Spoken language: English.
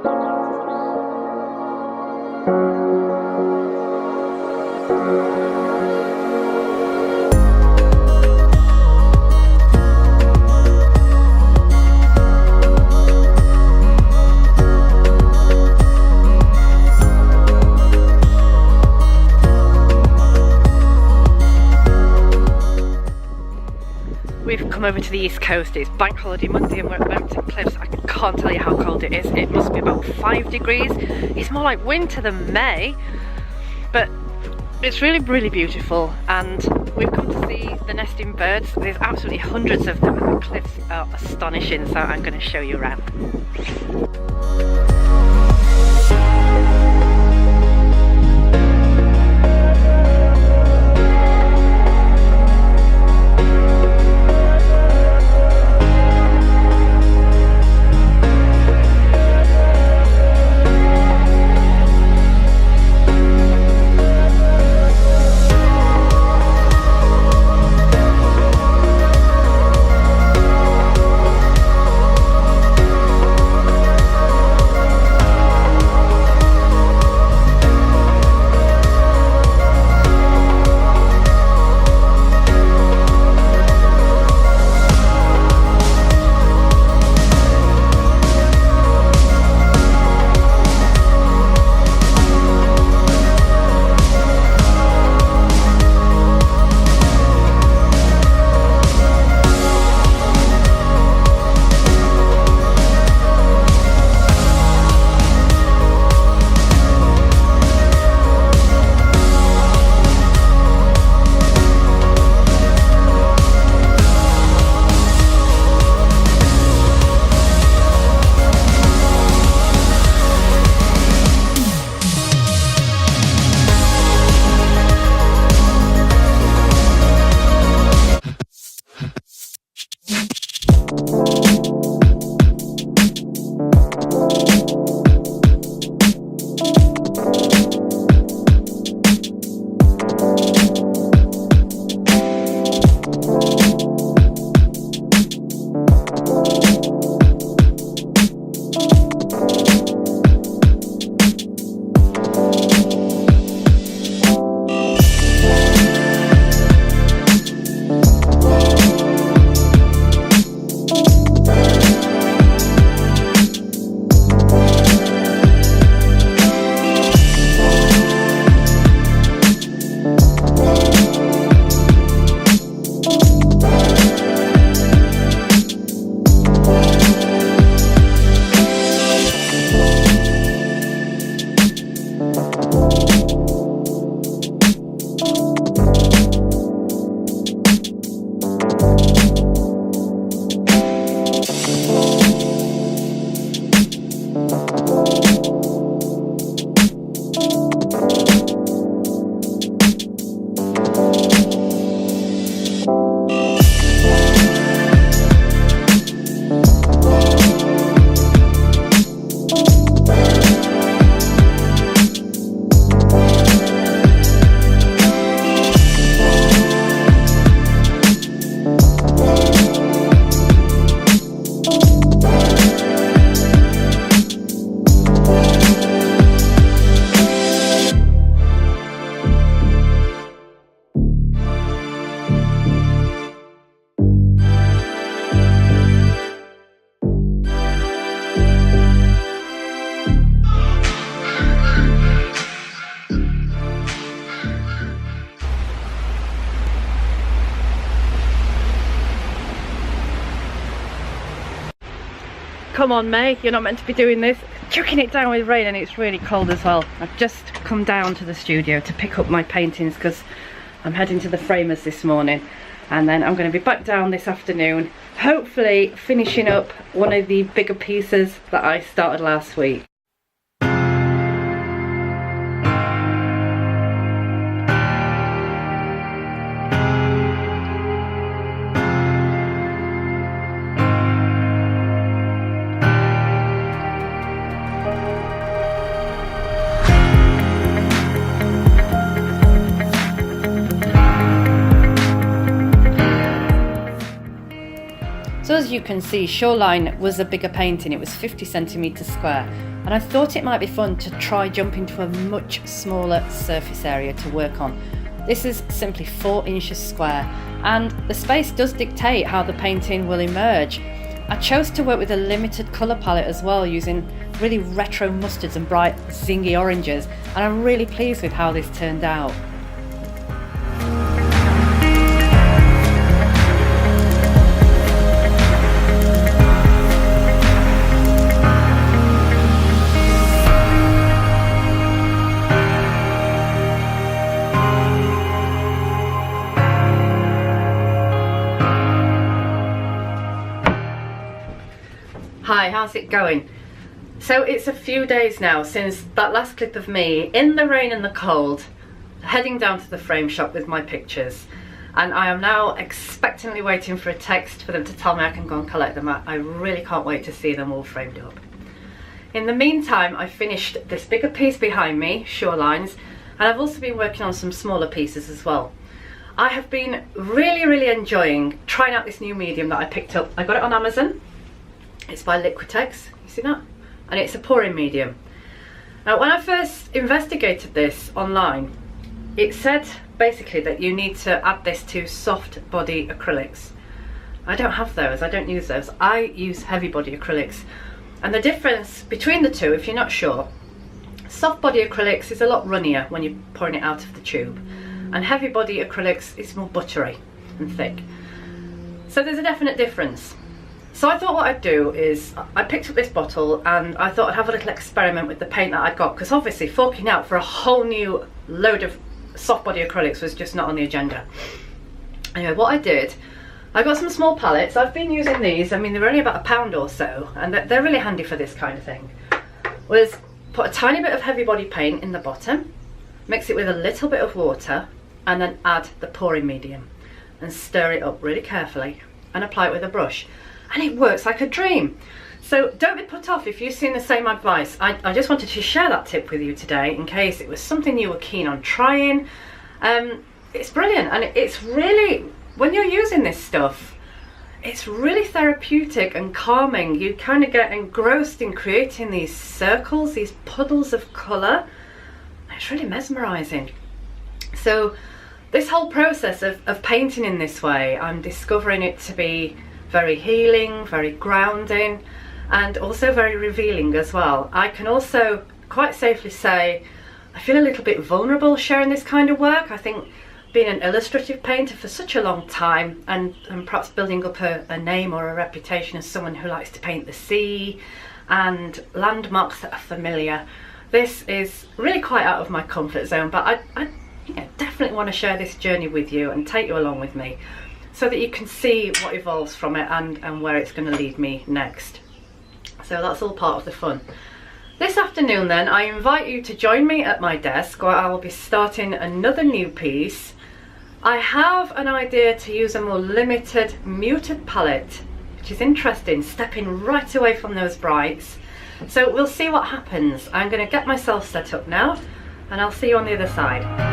We've come over to the East Coast. It's Bank Holiday Monday and we're at Mountain Cliffs. I can't tell you how cold it is. It must be about 5 degrees. It's more like winter than May, but it's really, really beautiful. And we've come to see the nesting birds. There's absolutely hundreds of them and the cliffs are astonishing, so I'm going to show you around. Come on, May, you're not meant to be doing this. Chucking it down with rain and it's really cold as well. I've just come down to the studio to pick up my paintings because I'm heading to the framers this morning, and then I'm going to be back down this afternoon, hopefully finishing up one of the bigger pieces that I started last week. So as you can see, Shoreline was a bigger painting. It was 50 centimetres square, and I thought it might be fun to try jump into a much smaller surface area to work on. This is simply 4 inches square, and the space does dictate how the painting will emerge. I chose to work with a limited colour palette as well, using really retro mustards and bright zingy oranges, and I'm really pleased with how this turned out. Hi, how's it going? So it's a few days now since that last clip of me in the rain and the cold heading down to the frame shop with my pictures, and I am now expectantly waiting for a text for them to tell me I can go and collect them. I really can't wait to see them all framed up. In the meantime, I finished this bigger piece behind me, Shorelines, and I've also been working on some smaller pieces as well. I have been really enjoying trying out this new medium that I picked up. I got it on Amazon. It's by Liquitex, you see that? And it's a pouring medium. Now, when I first investigated this online, it said basically that you need to add this to soft body acrylics. I don't have those, I don't use those. I use heavy body acrylics. And the difference between the two, if you're not sure, soft body acrylics is a lot runnier when you're pouring it out of the tube, and heavy body acrylics is more buttery and thick. So there's a definite difference. So I thought what I'd do is, I picked up this bottle and I thought I'd have a little experiment with the paint that I'd got, because obviously forking out for a whole new load of soft body acrylics was just not on the agenda. Anyway, what I did, I got some small palettes. I've been using these, I mean they're only about £1 or so, and they're really handy for this kind of thing. Was put a tiny bit of heavy body paint in the bottom, mix it with a little bit of water, and then add the pouring medium and stir it up really carefully and apply it with a brush. And it works like a dream. So don't be put off if you've seen the same advice. I just wanted to share that tip with you today in case it was something you were keen on trying. It's brilliant, and it's really, when you're using this stuff, it's really therapeutic and calming. You kind of get engrossed in creating these circles, these puddles of colour. It's really mesmerising. So this whole process of painting in this way, I'm discovering it to be very healing, very grounding, and also very revealing as well. I can also quite safely say I feel a little bit vulnerable sharing this kind of work. I think being an illustrative painter for such a long time, and perhaps building up a name or a reputation as someone who likes to paint the sea and landmarks that are familiar, this is really quite out of my comfort zone, but I definitely want to share this journey with you and take you along with me, so that you can see what evolves from it and where it's going to lead me next. So that's all part of the fun. This afternoon then, I invite you to join me at my desk where I will be starting another new piece. I have an idea to use a more limited muted palette, which is interesting, stepping right away from those brights. So we'll see what happens. I'm going to get myself set up now, and I'll see you on the other side.